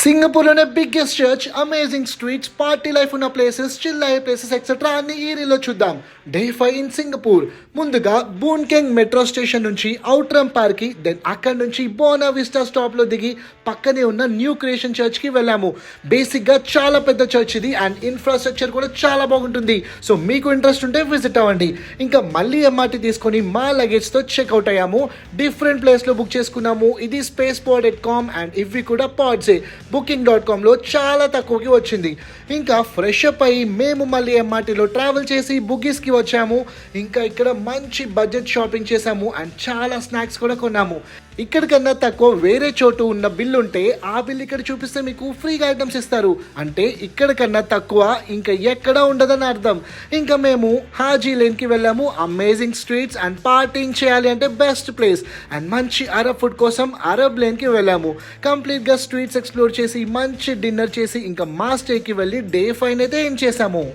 సింగపూర్లోనే biggest church, amazing streets, party life ఉన్న places, chill అయ్యే places etcetera అన్ని ఈ రీల్లో చూద్దాం. Day 5 in Singapore. ముందుగా బూన్ కెంగ్ మెట్రో స్టేషన్ నుంచి ఔట్రమ్ పార్క్కి, దెన్ అక్కడి నుంచి బోనా విస్టా స్టాప్లో దిగి పక్కనే ఉన్న న్యూ క్రియేషన్ చర్చ్కి వెళ్ళాము. బేసిక్గా చాలా పెద్ద చర్చ్ ఇది అండ్ ఇన్ఫ్రాస్ట్రక్చర్ కూడా చాలా బాగుంటుంది. సో మీకు ఇంట్రెస్ట్ ఉంటే విజిట్ అవ్వండి. ఇంకా మళ్ళీ ఎంఆర్టీ తీసుకొని మా లగేజ్తో చెక్అవుట్ అయ్యాము. డిఫరెంట్ ప్లేస్లో బుక్ చేసుకున్నాము. ఇది spacepod.com అండ్ ఇవి కూడా పాడ్సే. booking.comలో చాలా తక్కువకి వచ్చింది. ఇంకా ఫ్రెష్ అప్ అయ్యి మేము మళ్ళీ ఎంఆర్టీలో ట్రావెల్ చేసి బుగ్గీస్కి వచ్చాము. ఇంకా ఇక్కడ మంచి బడ్జెట్ షాపింగ్ చేసాము అండ్ చాలా స్నాక్స్ కూడా కొన్నాము. ఇక్కడికన్నా తక్కువ వేరే చోటు ఉన్న బిల్ ఉంటే ఆ బిల్ ఇక్కడ చూపిస్తే మీకు ఫ్రీగా ఐటమ్స్ ఇస్తారు. అంటే ఇక్కడికన్నా తక్కువ ఇంకా ఎక్కడా ఉండదని అర్థం. ఇంకా మేము హాజీ లేన్కి వెళ్ళాము. అమేజింగ్ స్ట్రీట్స్ అండ్ పార్టీయింగ్ చేయాలి అంటే బెస్ట్ ప్లేస్. అండ్ మంచి అరబ్ ఫుడ్ కోసం అరబ్ లేన్కి వెళ్ళాము. కంప్లీట్గా స్ట్రీట్స్ ఎక్స్ప్లోర్ చేసి మంచి డిన్నర్ చేసి ఇంకా మా స్టేకి వెళ్ళి డే 5 అయితే ఏం చేసాము.